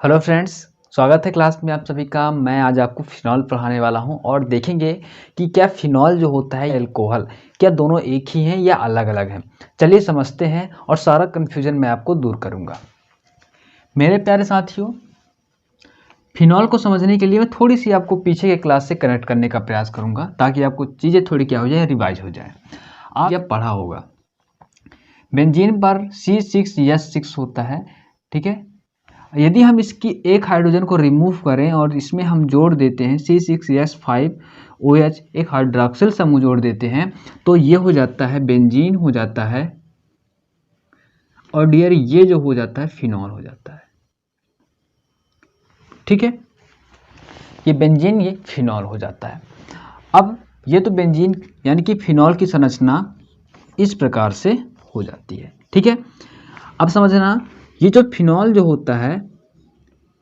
Hello friends, स्वागत है class में आप सभी का। मैं आज आपको फिनॉल पढ़ाने वाला हूं और देखेंगे कि क्या फिनॉल जो होता है अल्कोहल, क्या दोनों एक ही हैं या अलग अलग हैं। चलिए समझते हैं और सारा कन्फ्यूजन मैं आपको दूर करूंगा। मेरे प्यारे साथियों, फिनॉल को समझने के लिए मैं थोड़ी सी आपको पीछे के क्लास से कनेक्ट करने का प्रयास करूंगा ताकि आपको चीज़ें थोड़ी क्या हो जाए, रिवाइज हो जाए। आप जब पढ़ा होगा बेंजीन पर C6H6 होता है, ठीक है। यदि हम इसकी एक हाइड्रोजन को रिमूव करें और इसमें हम जोड़ देते हैं C6H5OH, एक हाइड्रॉक्सिल समूह जोड़ देते हैं, तो ये हो जाता है बेंजीन हो जाता है, और डियर ये जो हो जाता है फिनॉल हो जाता है। ठीक है, ये बेंजीन ये फिनॉल हो जाता है। अब ये तो बेंजीन यानी कि फिनॉल की संरचना इस प्रकार से हो जाती है। ठीक है, अब समझना, ये जो फिनॉल जो होता है,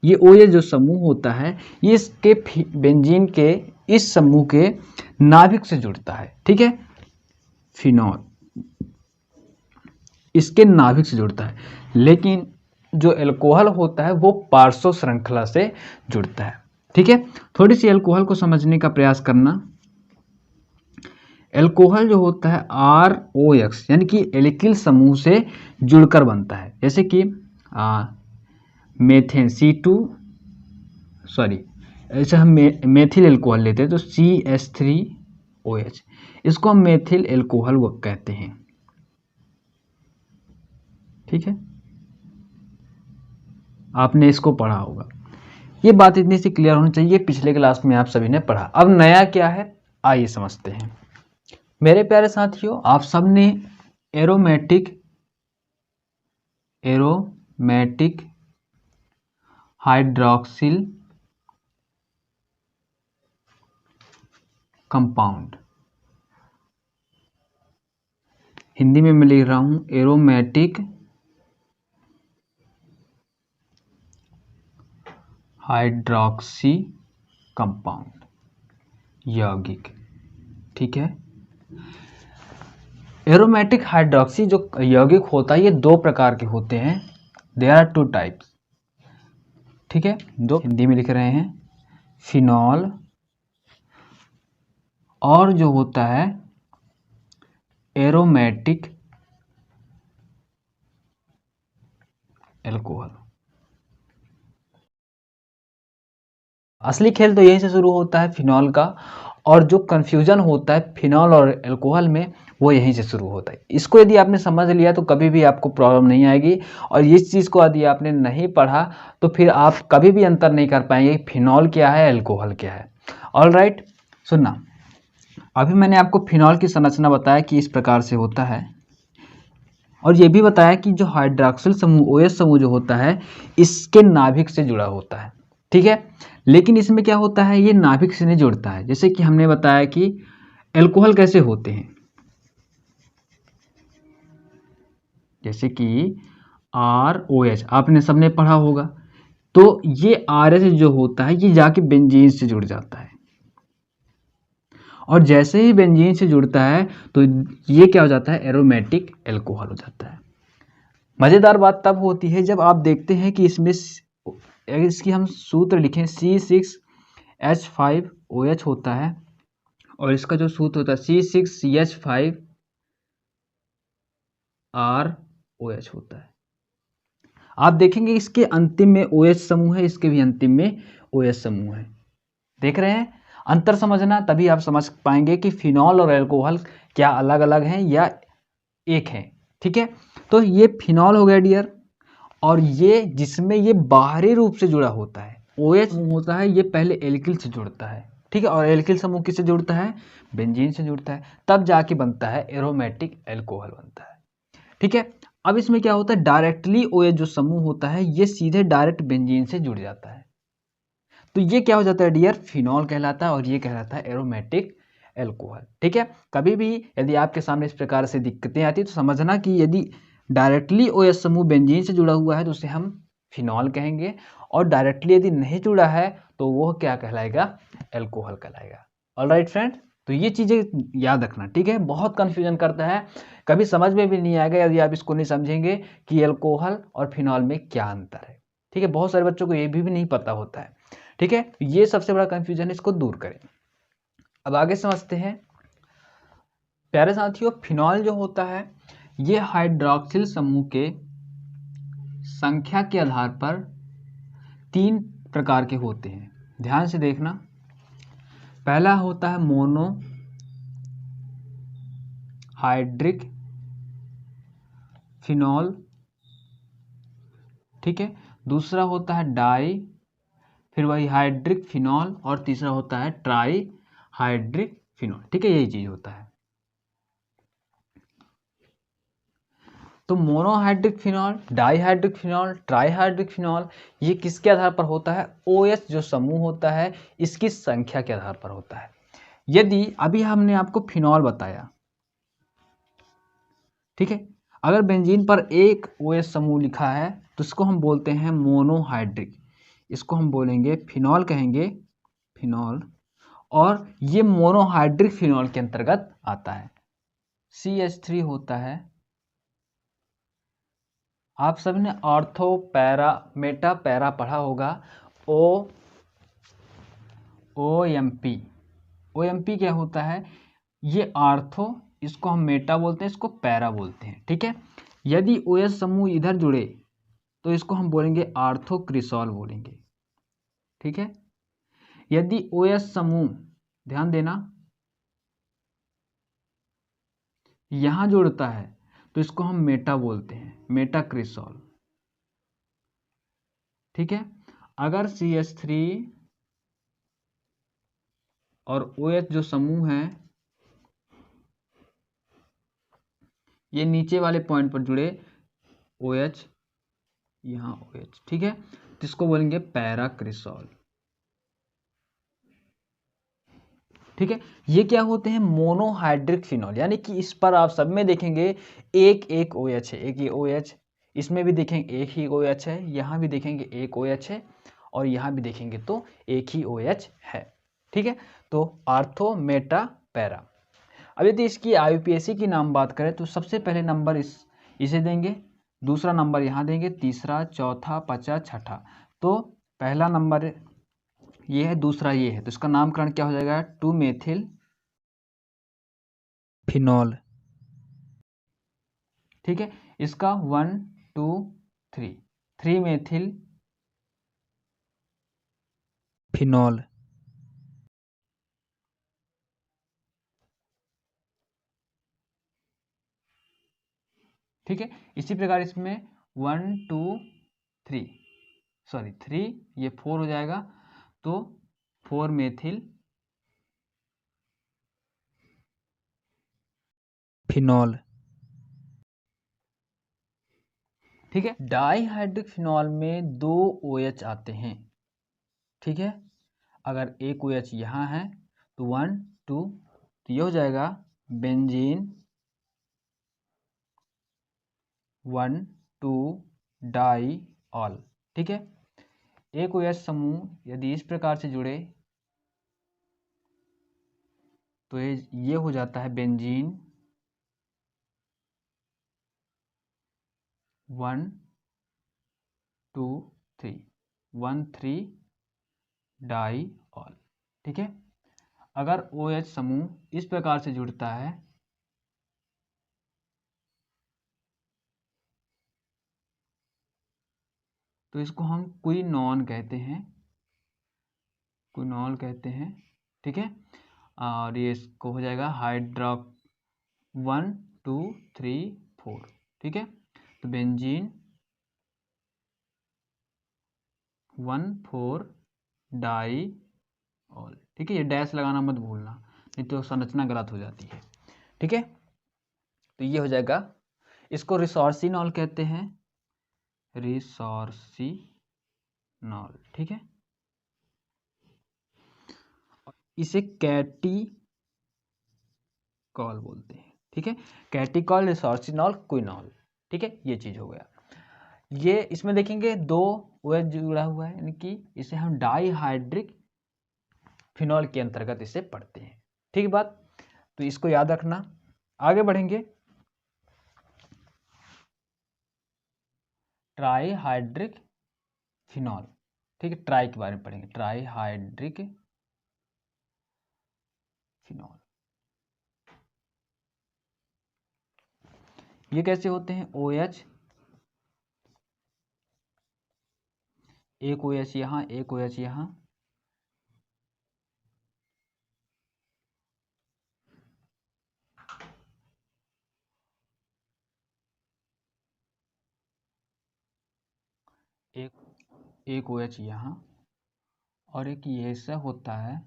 ये OH जो समूह होता है, ये इसके बेंजीन के इस समूह के नाभिक से जुड़ता है। ठीक है, फिनॉल इसके नाभिक से जुड़ता है, लेकिन जो अल्कोहल होता है वो पार्श्व श्रृंखला से जुड़ता है। ठीक है, थोड़ी सी अल्कोहल को समझने का प्रयास करना। अल्कोहल जो होता है ROX यानी कि एल्किल समूह से जुड़कर बनता है, जैसे कि मेथेन ऐसे हम मेथिल एल्कोहल लेते हैं तो CH3OH, इसको हम मेथिल एल्कोहल वो कहते हैं। ठीक है, आपने इसको पढ़ा होगा, ये बात इतनी सी क्लियर होनी चाहिए। पिछले क्लास में आप सभी ने पढ़ा। अब नया क्या है, आइए समझते हैं। मेरे प्यारे साथियों, आप सब ने एरोमेटिक हाइड्रॉक्सिल कंपाउंड, हिंदी में मैं लिख रहा हूं एरोमेटिक हाइड्रॉक्सी कंपाउंड, यौगिक। ठीक है, एरोमेटिक हाइड्रॉक्सी जो यौगिक होता है ये दो प्रकार के होते हैं। There are two types. ठीक है, दो हिंदी में लिख रहे हैं, फिनॉल और जो होता है एरोमेटिक एल्कोहल। असली खेल तो यहीं से शुरू होता है फिनॉल का, और जो कंफ्यूजन होता है फिनॉल और अल्कोहल में वो यहीं से शुरू होता है। इसको यदि आपने समझ लिया तो कभी भी आपको प्रॉब्लम नहीं आएगी, और इस चीज़ को यदि आपने नहीं पढ़ा तो फिर आप कभी भी अंतर नहीं कर पाएंगे फिनॉल क्या है, अल्कोहल क्या है। ऑलराइट, सुनना, अभी मैंने आपको फिनॉल की संरचना बताया कि इस प्रकार से होता है, और ये भी बताया कि जो हाइड्रॉक्सिल समूह OH समूह जो होता है इसके नाभिक से जुड़ा होता है। ठीक है, लेकिन इसमें क्या होता है, ये नाभिक से नहीं जुड़ता है। जैसे कि हमने बताया कि अल्कोहल कैसे होते हैं, जैसे कि ROH आपने सबने पढ़ा होगा, तो ये RH जो होता है ये जाके बेंजीन से जुड़ जाता है, और जैसे ही बेंजीन से जुड़ता है तो ये क्या हो जाता है, एरोमेटिक एल्कोहल हो जाता है। मज़ेदार बात तब होती है जब आप देखते हैं कि इसमें इसकी हम सूत्र लिखें C6H5OH होता है, और इसका जो सूत्र होता है C6CH5ROH होता है। आप देखेंगे इसके अंतिम में OH समूह है, इसके भी अंतिम में OH समूह है। देख रहे हैं, अंतर समझना, तभी आप समझ पाएंगे कि फिनॉल और अल्कोहल क्या अलग अलग हैं या एक हैं। ठीक है, तो ये फिनॉल हो गया डियर, और ये जिसमें ये बाहरी रूप से जुड़ा होता है OH समूह होता है, ये पहले एल्किल से जुड़ता है। ठीक है, और एल्किल समूह किससे जुड़ता है, बेंजीन से जुड़ता है, तब जाके बनता है एरोमेटिक एल्कोहल बनता है। ठीक है, अब इसमें क्या होता है, डायरेक्टली OH जो समूह होता है ये सीधे डायरेक्ट बेंजीन से जुड़ जाता है, तो ये क्या हो जाता है डियर, फिनॉल कहलाता है, और ये कहलाता है एरोमेटिक एल्कोहल। ठीक है, कभी भी यदि आपके सामने इस प्रकार से दिक्कतें आती तो समझना कि यदि डायरेक्टली OH समूह बेंजीन से जुड़ा हुआ है तो उसे हम फिनॉल कहेंगे, और डायरेक्टली यदि नहीं जुड़ा है तो वो क्या कहलाएगा, एल्कोहल कहलाएगा। ऑलराइट फ्रेंड, तो ये चीज़ें याद रखना। ठीक है, बहुत कन्फ्यूजन करता है, कभी समझ में भी नहीं आएगा यदि आप इसको नहीं समझेंगे कि एल्कोहल और फिनॉल में क्या अंतर है। ठीक है, बहुत सारे बच्चों को ये भी नहीं पता होता है। ठीक है, ये सबसे बड़ा कंफ्यूजन है, इसको दूर करें। अब आगे समझते हैं। प्यारे साथियों, फिनॉल जो होता है ये हाइड्रॉक्सिल समूह के संख्या के आधार पर 3 प्रकार के होते हैं। ध्यान से देखना। पहला होता है मोनो हाइड्रिक फिनॉल, ठीक है। दूसरा होता है डाई, फिर वही हाइड्रिक फिनॉल, और तीसरा होता है ट्राई हाइड्रिक फिनॉल। ठीक है, यही चीज होता है। तो monohydric phenol, dihydric phenol, trihydric phenol, ये किसके आधार पर होता है? OH जो समूह होता है इसकी संख्या के आधार पर होता है। यदि अभी हमने आपको फिनॉल बताया, ठीक है, अगर बेंजीन पर एक OH समूह लिखा है तो इसको हम बोलते हैं मोनोहाइड्रिक, इसको हम बोलेंगे फिनॉल, कहेंगे फिनॉल, और ये मोनोहाइड्रिक फिनॉल के अंतर्गत आता है। CH3 होता है, आप सभी ने ऑर्थो पैरा मेटा पैरा पढ़ा होगा। OMP, OMP क्या होता है? ये आर्थो, इसको हम मेटा बोलते हैं, इसको पैरा बोलते हैं। ठीक है, यदि OH समूह इधर जुड़े तो इसको हम बोलेंगे आर्थो क्रिसॉल बोलेंगे। ठीक है, यदि OH समूह, ध्यान देना, यहां जुड़ता है तो इसको हम मेटा बोलते हैं, मेटा क्रिसॉल। ठीक है, अगर CH3 और OH जो समूह है ये नीचे वाले पॉइंट पर जुड़े, OH यहाँ OH, ठीक है, तो इसको बोलेंगे पैरा क्रिसॉल। ठीक है, ये क्या होते हैं? मोनोहाइड्रिक फिनॉल, यानी कि इस पर आप सब में देखेंगे एक एक OH है, एक ये OH, इसमें भी देखेंगे एक ही OH है, यहाँ भी देखेंगे एक OH है, और यहाँ भी देखेंगे तो एक ही OH है। ठीक है, तो आर्थो मेटा पैरा। अब यदि इसकी IUPAC की नाम बात करें तो सबसे पहले नंबर इसे देंगे, दूसरा नंबर यहाँ देंगे, तीसरा, चौथा, पांचवा, छठा। तो पहला नंबर ये है, दूसरा ये है, तो इसका नामकरण क्या हो जाएगा? 2-मेथिल फिनॉल। ठीक है, इसका 1 2 3, 3-मेथिल फिनॉल। ठीक है, इसी प्रकार इसमें 1 2 3, सॉरी 3, ये 4 हो जाएगा, तो 4-मेथिल फिनॉल। ठीक है, डाईहाइड्रिक फिनॉल में 2 OH आते हैं। ठीक है, अगर एक OH यहाँ है तो 1 2, तो ये हो जाएगा बेंजीन 1 2 डाई ऑल। ठीक है, एक OH समूह यदि इस प्रकार से जुड़े तो ये हो जाता है बेंजीन 1 2 3, 1 3 डाई ऑल। ठीक है, अगर OH समूह इस प्रकार से जुड़ता है तो इसको हम क्विनॉन कहते हैं, क्विनॉल कहते हैं। ठीक है, और ये इसको हो जाएगा हाइड्रॉक 1 2 3 4। ठीक है, तो बेंजीन 1 4 डाई ऑल। ठीक है, ये डैश लगाना मत भूलना, नहीं तो संरचना गलत हो जाती है। ठीक है, तो ये हो जाएगा, इसको रिसोर्सिनॉल कहते हैं, रिसोर्सिनॉल। ठीक है, इसे कैटिकॉल बोलते हैं। ठीक है, कैटिकॉल, रिसोर्सिनॉल, क्विनॉल। ठीक है, ये चीज हो गया। ये इसमें देखेंगे 2 OH जुड़ा हुआ है, यानी कि इसे हम डाईहाइड्रिक फिनॉल के अंतर्गत इसे पढ़ते हैं। ठीक बात, तो इसको याद रखना। आगे बढ़ेंगे, ट्राईहाइड्रिक फिनॉल, ठीक है। ट्राई के बारे में पढ़ेंगे, ट्राई हाइड्रिक फिनॉल। ये कैसे होते हैं, OH, एक OH यहाँ, एक OH यहाँ, एक OH यहाँ, और एक ये ऐसा होता है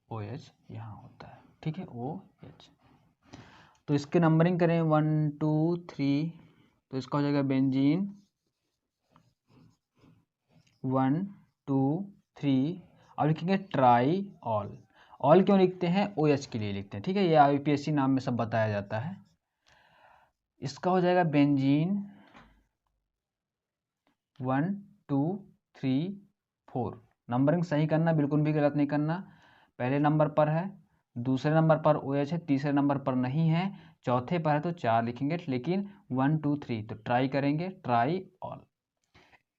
OH यहाँ होता है, ठीक है, OH। तो इसके नंबरिंग करें 1 2 3, तो इसका हो जाएगा बेंजीन 1 2 3। अब लिखेंगे ट्राई ऑल। ऑल क्यों लिखते हैं, OH के लिए लिखते हैं, ठीक है, ये IUPAC नाम में सब बताया जाता है। इसका हो जाएगा बेंजीन 1 2 3 4। नंबरिंग सही करना, बिल्कुल भी गलत नहीं करना। पहले नंबर पर है, दूसरे नंबर पर OH है, तीसरे नंबर पर नहीं है, चौथे पर है तो 4 लिखेंगे, लेकिन 1 2 3 तो ट्राई करेंगे, ट्राई ऑल।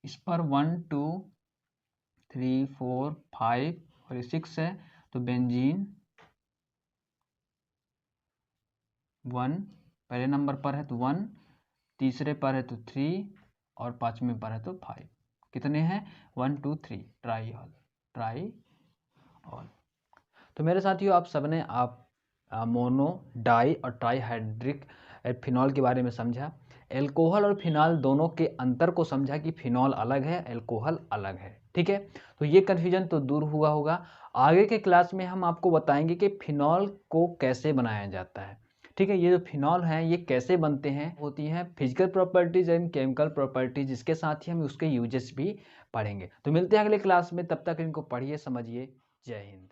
इस पर 1 2 3 4 5 और 6 है, तो बेंजीन 1 पहले नंबर पर है तो 1, तीसरे पर है तो 3, और पांचवें पर है तो 5। कितने हैं, 1 2 3, ट्राई ऑल, ट्राई ऑल। तो मेरे साथियों, आप सबने मोनो, डाई और ट्राईहाइड्रिक फिनॉल के बारे में समझा। एल्कोहल और फिनॉल दोनों के अंतर को समझा कि फिनॉल अलग है, एल्कोहल अलग है, ठीक है। तो ये कन्फ्यूजन तो दूर हुआ होगा। आगे के क्लास में हम आपको बताएंगे कि फिनॉल को कैसे बनाया जाता है, ठीक है। ये जो फिनॉल हैं ये कैसे बनते हैं, होती हैं physical properties and chemical properties, इसके साथ ही हम उसके यूजेस भी पढ़ेंगे। तो मिलते हैं अगले क्लास में, तब तक इनको पढ़िए, समझिए। जय हिंद।